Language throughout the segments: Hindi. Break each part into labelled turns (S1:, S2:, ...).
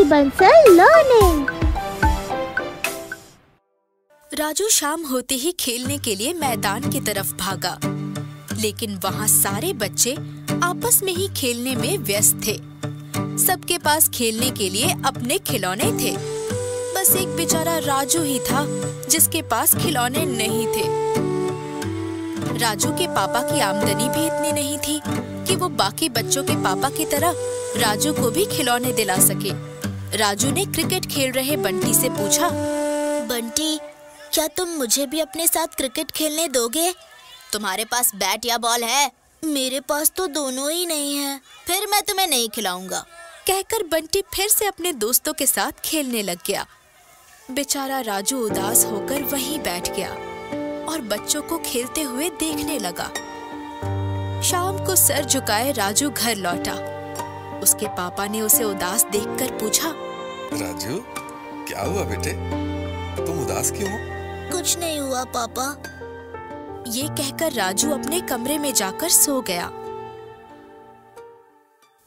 S1: Bansal Learning।
S2: राजू शाम होते ही खेलने के लिए मैदान की तरफ भागा, लेकिन वहाँ सारे बच्चे आपस में ही खेलने में व्यस्त थे। सबके पास खेलने के लिए अपने खिलौने थे, बस एक बेचारा राजू ही था जिसके पास खिलौने नहीं थे। राजू के पापा की आमदनी भी इतनी नहीं थी कि वो बाकी बच्चों के पापा की तरह राजू को भी खिलौने दिला सके। राजू ने क्रिकेट खेल रहे बंटी से पूछा,
S3: बंटी, क्या तुम मुझे भी अपने साथ क्रिकेट खेलने दोगे? तुम्हारे पास बैट या बॉल है? मेरे पास तो दोनों ही नहीं है। फिर मैं तुम्हें नहीं खिलाऊंगा।
S2: कहकर बंटी फिर से अपने दोस्तों के साथ खेलने लग गया। बेचारा राजू उदास होकर वहीं बैठ गया और बच्चों को खेलते हुए देखने लगा। शाम को सर झुकाए राजू घर लौटा। उसके पापा ने उसे उदास देखकर पूछा,
S4: राजू, क्या हुआ बेटे? तुम उदास क्यों हो?
S3: कुछ नहीं हुआ पापा।
S2: ये कहकर राजू अपने कमरे में जाकर सो गया।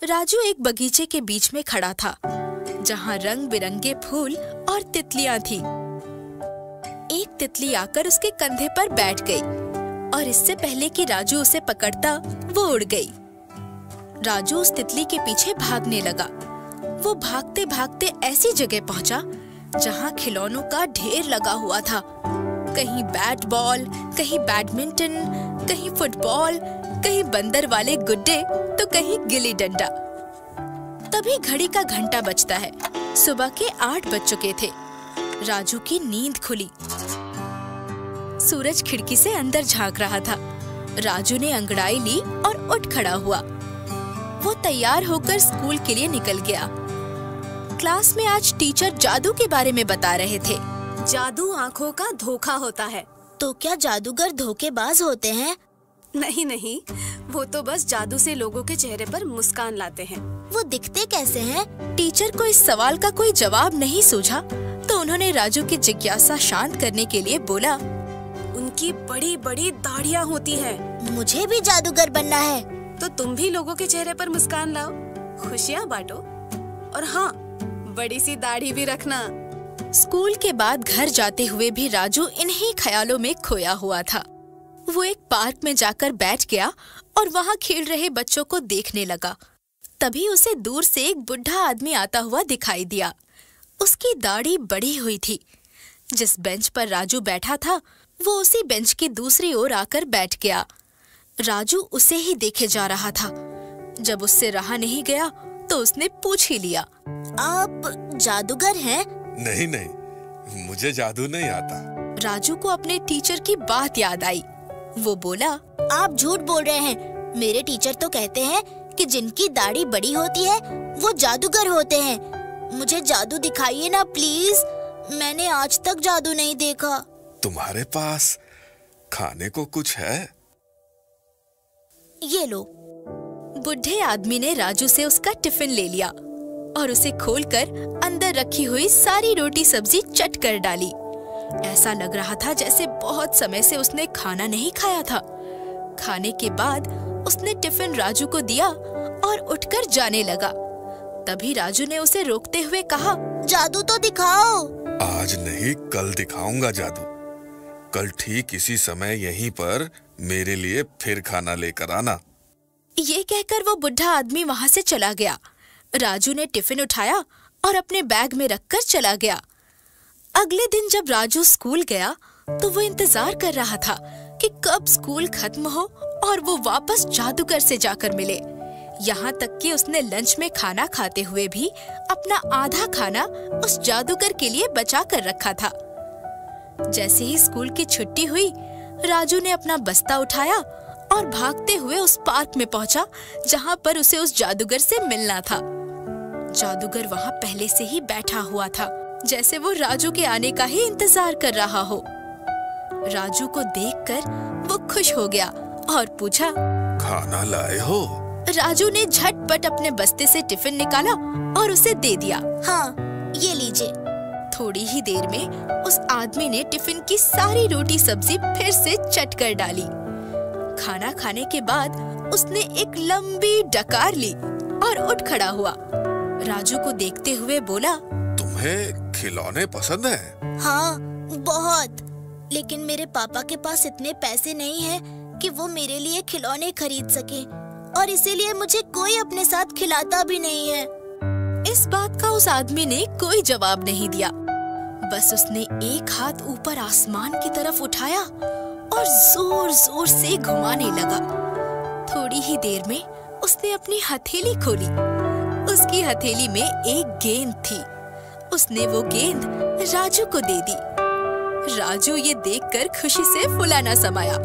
S2: राजू एक बगीचे के बीच में खड़ा था, जहाँ रंग बिरंगे फूल और तितलियां थी। एक तितली आकर उसके कंधे पर बैठ गई और इससे पहले कि राजू उसे पकड़ता, वो उड़ गई। राजू उस तितली के पीछे भागने लगा। वो भागते भागते ऐसी जगह पहुंचा जहाँ खिलौनों का ढेर लगा हुआ था। कहीं बैट बॉल, कहीं बैडमिंटन, कहीं फुटबॉल, कहीं बंदर वाले गुड्डे, तो कहीं गिल्ली डंडा। तभी घड़ी का घंटा बजता है। सुबह के 8 बज चुके थे। राजू की नींद खुली। सूरज खिड़की से अंदर झांक रहा था। राजू ने अंगड़ाई ली और उठ खड़ा हुआ। वो तैयार होकर स्कूल के लिए निकल गया। क्लास में आज टीचर जादू के बारे में बता रहे थे।
S5: जादू आँखों का धोखा होता है।
S3: तो क्या जादूगर धोखेबाज होते हैं?
S5: नहीं नहीं, वो तो बस जादू से लोगों के चेहरे पर मुस्कान लाते हैं।
S3: वो दिखते कैसे हैं?
S2: टीचर को इस सवाल का कोई जवाब नहीं सूझा, तो उन्होंने राजू की जिज्ञासा शांत करने के लिए बोला,
S5: उनकी बड़ी बड़ी दाढ़ियाँ होती है।
S3: मुझे भी जादूगर बनना है।
S5: तो तुम भी लोगों के चेहरे पर मुस्कान लाओ, खुशियाँ बांटो, और हाँ, बड़ी सी दाढ़ी भी रखना।
S2: स्कूल के बाद घर जाते हुए भी राजू इन्हीं ख्यालों में खोया हुआ था। वो एक पार्क में जाकर बैठ गया और वहाँ खेल रहे बच्चों को देखने लगा। तभी उसे दूर से एक बुढ़ा आदमी आता हुआ दिखाई दिया। उसकी दाढ़ी बड़ी हुई थी। जिस बेंच पर राजू बैठा था, वो उसी बेंच की दूसरी ओर आकर बैठ गया। राजू उसे ही देखे जा रहा था। जब उससे रहा नहीं गया, तो उसने पूछ ही लिया,
S3: आप जादूगर हैं?
S4: नहीं नहीं, मुझे जादू नहीं आता।
S2: राजू को अपने टीचर की बात याद आई। वो बोला,
S3: आप झूठ बोल रहे हैं। मेरे टीचर तो कहते हैं कि जिनकी दाढ़ी बड़ी होती है वो जादूगर होते हैं। मुझे जादू दिखाइए ना प्लीज। मैंने आज तक जादू नहीं देखा।
S4: तुम्हारे पास खाने को कुछ है?
S3: ये लो।
S2: बुढ़े आदमी ने राजू से उसका टिफिन ले लिया और उसे खोलकर अंदर रखी हुई सारी रोटी सब्जी चट कर डाली। ऐसा लग रहा था जैसे बहुत समय से उसने खाना नहीं खाया था। खाने के बाद उसने टिफिन राजू को दिया और उठकर जाने लगा। तभी राजू ने उसे रोकते हुए कहा,
S3: जादू तो दिखाओ।
S4: आज नहीं, कल दिखाऊंगा जादू। कल ठीक इसी समय यहीं पर मेरे लिए फिर खाना लेकर आना।
S2: ये कहकर वो बुढ़ा आदमी वहाँ से चला गया। राजू ने टिफिन उठाया और अपने बैग में रखकर चला गया। अगले दिन जब राजू स्कूल गया, तो वो इंतजार कर रहा था कि कब स्कूल खत्म हो और वो वापस जादूगर से जाकर मिले। यहाँ तक कि उसने लंच में खाना खाते हुए भी अपना आधा खाना उस जादूगर के लिए बचा कर रखा था। जैसे ही स्कूल की छुट्टी हुई, राजू ने अपना बस्ता उठाया और भागते हुए उस पार्क में पहुंचा जहाँ पर उसे उस जादूगर से मिलना था। जादूगर वहाँ पहले से ही बैठा हुआ था, जैसे वो राजू के आने का ही इंतजार कर रहा हो। राजू को देखकर वो खुश हो गया और पूछा,
S4: खाना लाए हो?
S2: राजू ने झटपट अपने बस्ते से टिफिन निकाला और उसे दे दिया।
S3: हाँ, ये लीजिए।
S2: थोड़ी ही देर में उस आदमी ने टिफिन की सारी रोटी सब्जी फिर से चट कर डाली। खाना खाने के बाद उसने एक लंबी डकार ली और उठ खड़ा हुआ। राजू को देखते हुए बोला,
S4: तुम्हें खिलौने पसंद है?
S3: हाँ, बहुत। लेकिन मेरे पापा के पास इतने पैसे नहीं हैं कि वो मेरे लिए खिलौने खरीद सके, और इसीलिए मुझे कोई अपने साथ खिलाता भी नहीं है।
S2: इस बात का उस आदमी ने कोई जवाब नहीं दिया। बस उसने एक हाथ ऊपर आसमान की तरफ उठाया और जोर जोर से घुमाने लगा। थोड़ी ही देर में उसने अपनी हथेली खोली। उसकी हथेली में एक गेंद थी। उसने वो गेंद राजू को दे दी। राजू ये देखकर खुशी से फुला न समाया।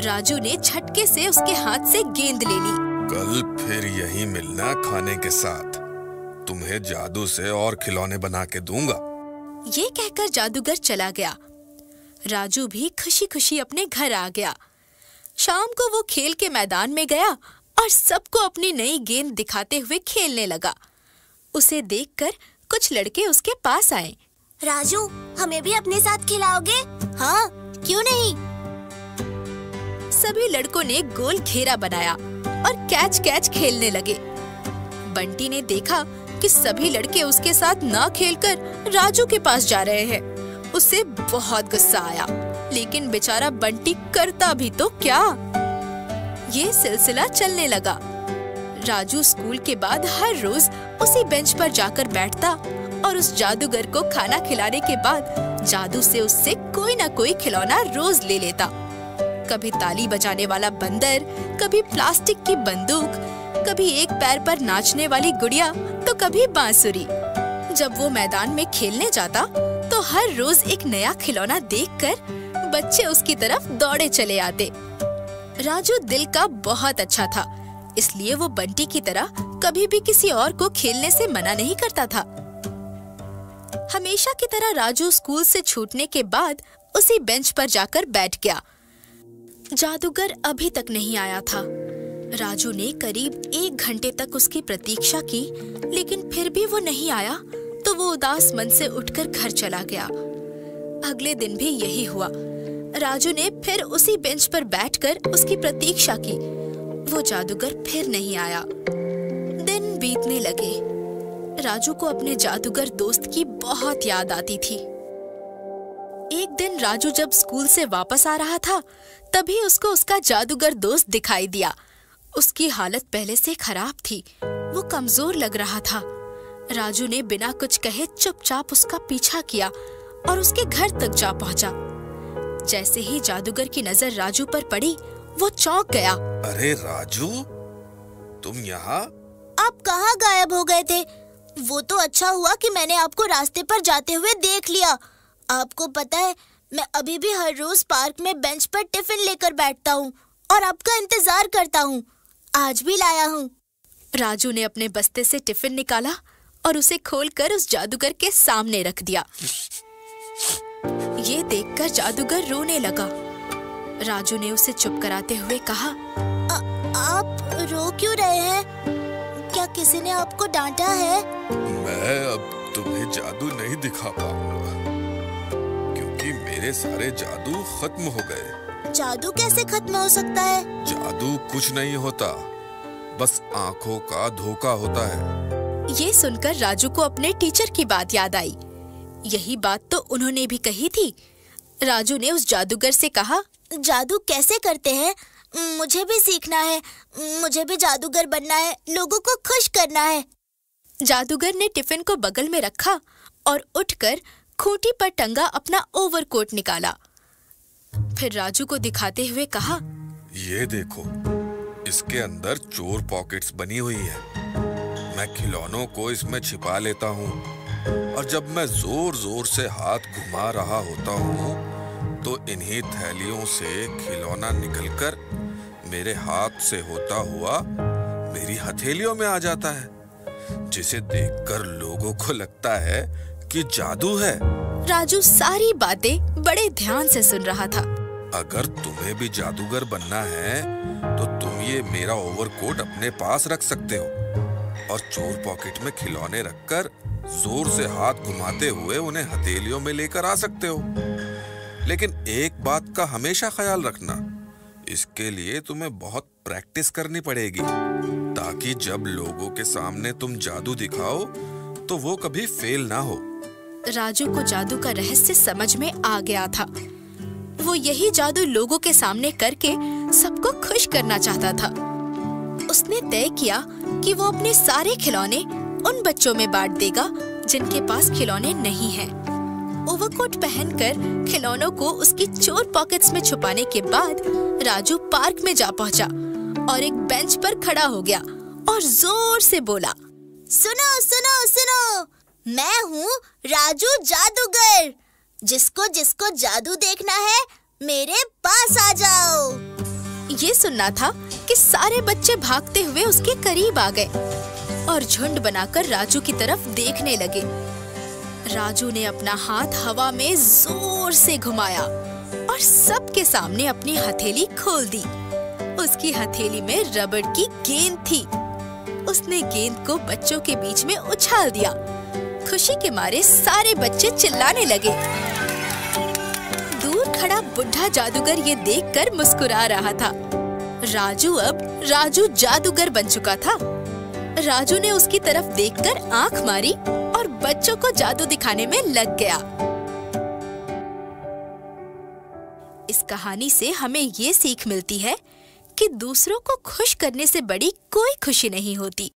S2: राजू ने झटके से उसके हाथ से गेंद ले ली।
S4: कल फिर यही मिलना खाने के साथ। तुम्हें जादू से और खिलौने बना के दूंगा।
S2: ये कहकर जादूगर चला गया। राजू भी खुशी खुशी अपने घर आ गया। शाम को वो खेल के मैदान में गया और सबको अपनी नई गेंद दिखाते हुए खेलने लगा। उसे देखकर कुछ लड़के उसके पास आए।
S3: राजू, हमें भी अपने साथ खिलाओगे? हाँ, क्यों नहीं?
S2: सभी लड़कों ने गोल घेरा बनाया और कैच कैच खेलने लगे। बंटी ने देखा कि सभी लड़के उसके साथ ना खेलकर राजू के पास जा रहे हैं। उसे बहुत गुस्सा आया, लेकिन बेचारा बंटी करता भी तो क्या। ये सिलसिला चलने लगा। राजू स्कूल के बाद हर रोज उसी बेंच पर जाकर बैठता और उस जादूगर को खाना खिलाने के बाद जादू से उससे कोई ना कोई खिलौना रोज ले लेता। कभी ताली बजाने वाला बंदर, कभी प्लास्टिक की बंदूक, कभी एक पैर पर नाचने वाली गुड़िया, तो कभी बांसुरी। जब वो मैदान में खेलने जाता तो हर रोज एक नया खिलौना देखकर बच्चे उसकी तरफ दौड़े चले आते। राजू दिल का बहुत अच्छा था, इसलिए वो बंटी की तरह कभी भी किसी और को खेलने से मना नहीं करता था। हमेशा की तरह राजू स्कूल से छूटने के बाद उसी बेंच पर जाकर बैठ गया। जादूगर अभी तक नहीं आया था। राजू ने करीब 1 घंटे तक उसकी प्रतीक्षा की, लेकिन फिर भी वो नहीं आया तो वो उदास मन से उठकर घर चला गया। अगले दिन भी यही हुआ। राजू ने फिर उसी बेंच पर बैठकर उसकी प्रतीक्षा की। वो जादूगर फिर नहीं आया। दिन बीतने लगे। राजू को अपने जादूगर दोस्त की बहुत याद आती थी। एक दिन राजू जब स्कूल से वापस आ रहा था, तभी उसको उसका जादूगर दोस्त दिखाई दिया। उसकी हालत पहले से खराब थी। वो कमजोर लग रहा था। राजू ने बिना कुछ कहे चुपचाप उसका पीछा किया और उसके घर तक जा पहुंचा। जैसे ही जादूगर की नजर राजू पर पड़ी, वो चौंक गया।
S4: अरे राजू, तुम यहाँ?
S3: आप कहाँ गायब हो गए थे? वो तो अच्छा हुआ कि मैंने आपको रास्ते पर जाते हुए देख लिया। आपको पता है, मैं अभी भी हर रोज पार्क में बेंच पर टिफिन लेकर बैठता हूँ और आपका इंतजार करता हूँ। आज भी लाया हूँ।
S2: राजू ने अपने बस्ते से टिफिन निकाला और उसे खोलकर उस जादूगर के सामने रख दिया। ये देखकर जादूगर रोने लगा। राजू ने उसे चुप कराते हुए कहा,
S3: आप रो क्यों रहे हैं? क्या किसी ने आपको डांटा है?
S4: मैं अब तुम्हें जादू नहीं दिखा पाऊंगा, क्योंकि मेरे सारे जादू खत्म हो गए।
S3: जादू कैसे खत्म हो सकता है?
S4: जादू कुछ नहीं होता, बस आंखों का धोखा होता है।
S2: ये सुनकर राजू को अपने टीचर की बात याद आई। यही बात तो उन्होंने भी कही थी। राजू ने उस जादूगर से कहा,
S3: जादू कैसे करते हैं? मुझे भी सीखना है। मुझे भी जादूगर बनना है, लोगों को खुश करना है।
S2: जादूगर ने टिफिन को बगल में रखा और उठकर खूंटी पर टंगा अपना ओवरकोट निकाला। फिर राजू को दिखाते हुए कहा,
S4: ये देखो, इसके अंदर चोर पॉकेट्स बनी हुई है। मैं खिलौनों को इसमें छिपा लेता हूँ और जब मैं जोर जोर से हाथ घुमा रहा होता हूँ तो इन्हीं थैलियों से खिलौना निकलकर मेरे हाथ से होता हुआ मेरी हथेलियों में आ जाता है, जिसे देखकर लोगों को लगता है कि जादू है।
S2: राजू सारी बातें बड़े ध्यान से सुन रहा था।
S4: अगर तुम्हें भी जादूगर बनना है तो तुम ये मेरा ओवरकोट अपने पास रख सकते हो और चोर पॉकेट में खिलौने रखकर जोर से हाथ घुमाते हुए उन्हें हथेलियों में लेकर आ सकते हो। लेकिन एक बात का हमेशा ख्याल रखना, इसके लिए तुम्हें बहुत प्रैक्टिस करनी पड़ेगी, ताकि जब लोगों के सामने तुम जादू दिखाओ तो वो कभी फेल ना हो।
S2: राजू को जादू का रहस्य समझ में आ गया था। वो यही जादू लोगों के सामने करके सबको खुश करना चाहता था। उसने तय किया कि वो अपने सारे खिलौने उन बच्चों में बांट देगा जिनके पास खिलौने नहीं हैं। ओवरकोट पहनकर खिलौनों को उसकी चोर पॉकेट्स में छुपाने के बाद राजू पार्क में जा पहुंचा और एक बेंच पर खड़ा हो गया और जोर से बोला,
S3: सुनो सुनो सुनो, मैं हूँ राजू जादूगर। जिसको जिसको जादू देखना है मेरे पास आ जाओ।
S2: ये सुनना था कि सारे बच्चे भागते हुए उसके करीब आ गए और झुंड बनाकर राजू की तरफ देखने लगे। राजू ने अपना हाथ हवा में जोर से घुमाया और सबके सामने अपनी हथेली खोल दी। उसकी हथेली में रबड़ की गेंद थी। उसने गेंद को बच्चों के बीच में उछाल दिया। खुशी के मारे सारे बच्चे चिल्लाने लगे। दूर खड़ा बुढ़ा जादूगर ये देखकर मुस्कुरा रहा था। राजू अब राजू जादूगर बन चुका था। राजू ने उसकी तरफ देखकर आंख मारी और बच्चों को जादू दिखाने में लग गया। इस कहानी से हमें ये सीख मिलती है कि दूसरों को खुश करने से बड़ी कोई खुशी नहीं होती।